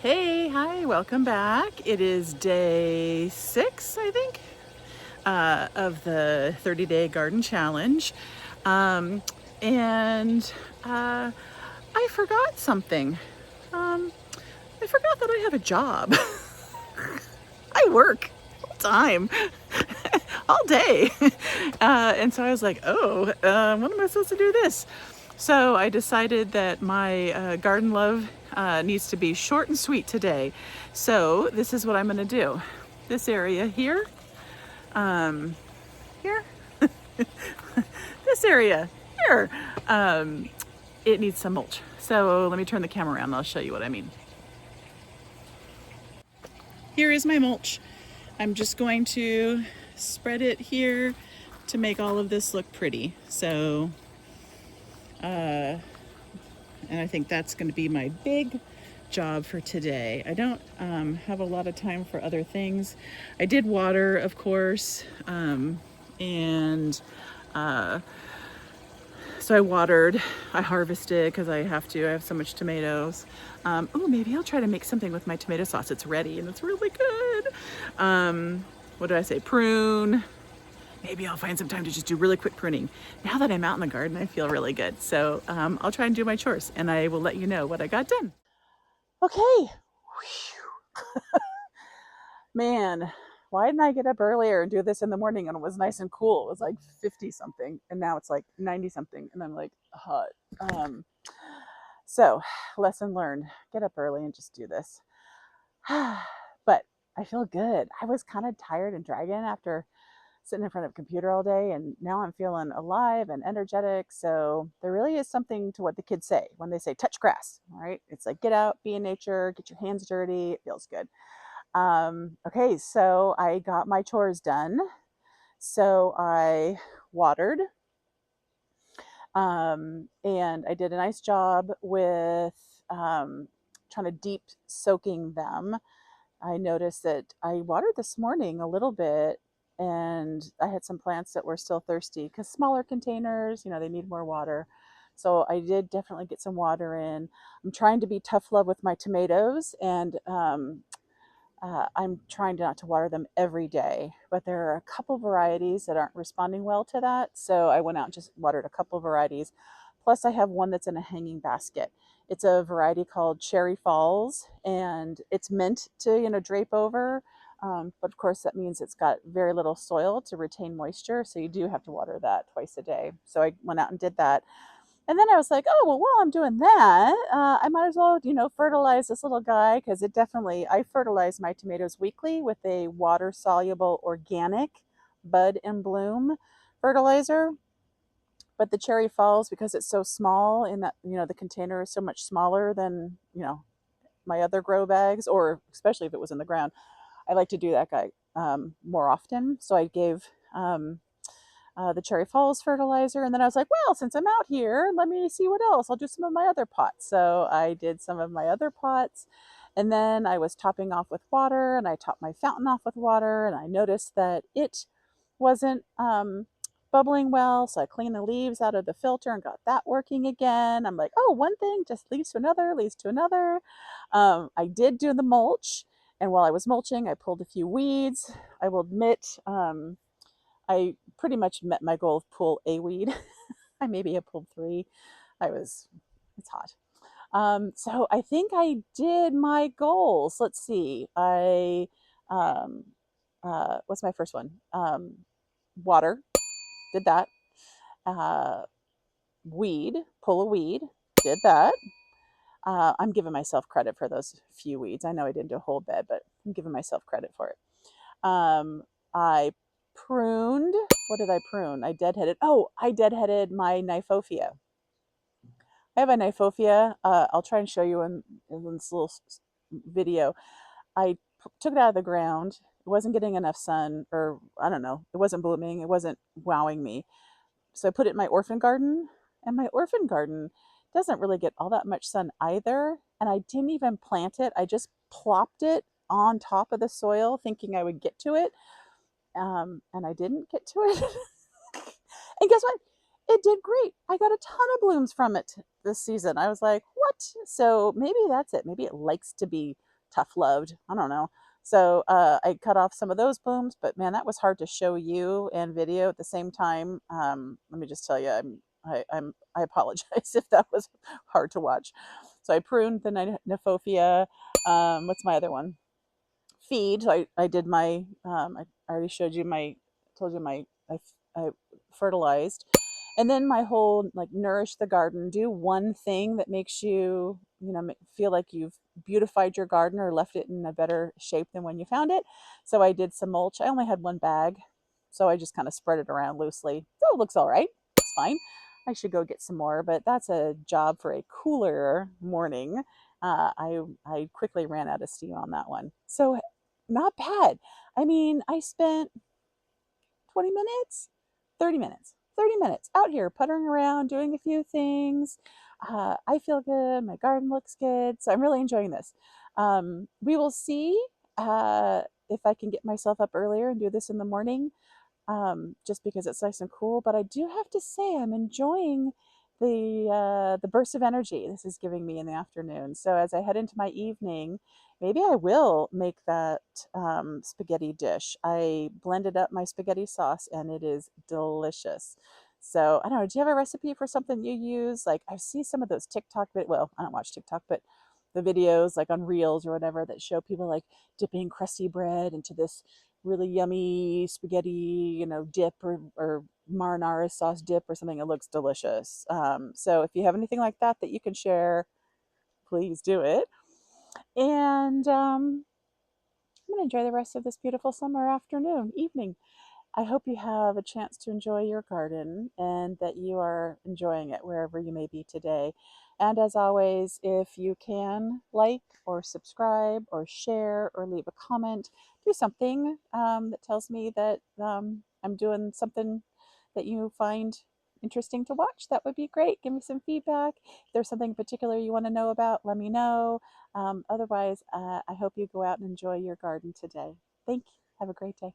Hey, hi, welcome back. It is day 6, I think, of the 30-day garden challenge. Um, and I forgot something. Um, I forgot that I have a job. I work full time, all day. And so I was like, oh, when am I supposed to do this? So I decided that my garden love needs to be short and sweet today. So this is what I'm going to do. This area here, here, this area here, it needs some mulch. So let me turn the camera around and I'll show you what I mean. Here is my mulch. I'm just going to spread it here to make all of this look pretty. So, and I think that's going to be my big job for today. I don't have a lot of time for other things. I did water, of course, and so I watered, I harvested because I have to. I have so much tomatoes. Oh, maybe I'll try to make something with my tomato sauce. It's ready and it's really good. What did I say? Prune. Maybe I'll find some time to just do really quick pruning. Now that I'm out in the garden, I feel really good. So I'll try and do my chores and I will let you know what I got done. Okay. Man, why didn't I get up earlier and do this in the morning and it was nice and cool? It was like 50 something and now it's like 90 something and I'm like hot. So lesson learned, get up early and just do this. But I feel good. I was kind of tired and dragging after sitting in front of a computer all day and now I'm feeling alive and energetic. So there really is something to what the kids say when they say touch grass, right? It's like get out, be in nature, get your hands dirty. It feels good. Okay, so I got my chores done. So I watered, and I did a nice job with trying to deep soaking them. I noticed that I watered this morning a little bit, and I had some plants that were still thirsty because smaller containers, they need more water. So I did definitely get some water in. I'm trying to be tough love with my tomatoes, and I'm trying not to water them every day, but there are a couple varieties that aren't responding well to that. So I went out and just watered a couple varieties. Plus, I have one that's in a hanging basket. It's a variety called Cherry Falls, and it's meant to, drape over. But of course, that means it's got very little soil to retain moisture. So you do have to water that twice a day. So I went out and did that. And then I was like, oh, well, while I'm doing that, I might as well, fertilize this little guy because I fertilize my tomatoes weekly with a water soluble organic bud and bloom fertilizer. But the Cherry Falls, because it's so small in that, the container is so much smaller than, my other grow bags, or especially if it was in the ground, I like to do that guy more often. So I gave the Cherry Falls fertilizer. And then I was like, well, since I'm out here, let me see what else. I'll do some of my other pots. So I did some of my other pots. And then I was topping off with water and I topped my fountain off with water. And I noticed that it wasn't bubbling well. So I cleaned the leaves out of the filter and got that working again. I'm like, oh, one thing just leads to another, leads to another. I did do the mulch. And while I was mulching, I pulled a few weeds. I will admit, I pretty much met my goal of pull a weed. I maybe have pulled 3. It's hot. So I think I did my goals. Let's see. What's my first one? Water, did that. Uh, pull a weed, did that. I'm giving myself credit for those few weeds. I know I didn't do a whole bed, but I'm giving myself credit for it. I pruned. What did I prune? I deadheaded my Kniphofia. I have a Kniphofia. I'll try and show you in this little video. I took it out of the ground. It wasn't getting enough sun, or I don't know. It wasn't blooming. It wasn't wowing me. So I put it in my orphan garden, and my orphan garden doesn't really get all that much sun either. And I didn't even plant it. I just plopped it on top of the soil, thinking I would get to it. And I didn't get to it. And guess what? It did great. I got a ton of blooms from it this season. I was like, what? So maybe that's it. Maybe it likes to be tough loved. I don't know. So I cut off some of those blooms, but man, that was hard to show you and video at the same time. Let me just tell you, I apologize if that was hard to watch. So I pruned the Niphophia. What's my other one? Feed. So I did my, I already showed you my, told you my, I fertilized. And then my whole like nourish the garden, do one thing that makes you, feel like you've beautified your garden or left it in a better shape than when you found it. So I did some mulch. I only had one bag, so I just kind of spread it around loosely. So it looks all right. It's fine. I should go get some more, but that's a job for a cooler morning. I quickly ran out of steam on that one. So not bad. I mean, I spent 20 minutes, 30 minutes, 30 minutes out here puttering around, doing a few things. I feel good. My garden looks good. So I'm really enjoying this. We will see if I can get myself up earlier and do this in the morning, just because it's nice and cool. But I do have to say I'm enjoying the burst of energy this is giving me in the afternoon. So as I head into my evening, maybe I will make that spaghetti dish. I blended up my spaghetti sauce and it is delicious. So I don't know. Do you have a recipe for something you use? Like I see some of those TikTok, well, I don't watch TikTok, but the videos like on Reels or whatever that show people like dipping crusty bread into this really yummy spaghetti, dip or marinara sauce dip or something. It looks delicious. So if you have anything like that that you can share, please do it. And I'm going to enjoy the rest of this beautiful summer afternoon, evening. I hope you have a chance to enjoy your garden and that you are enjoying it wherever you may be today. And as always, if you can like or subscribe or share or leave a comment, do something that tells me that I'm doing something that you find interesting to watch. That would be great. Give me some feedback. If there's something particular you want to know about, let me know. Otherwise, I hope you go out and enjoy your garden today. Thank you. Have a great day.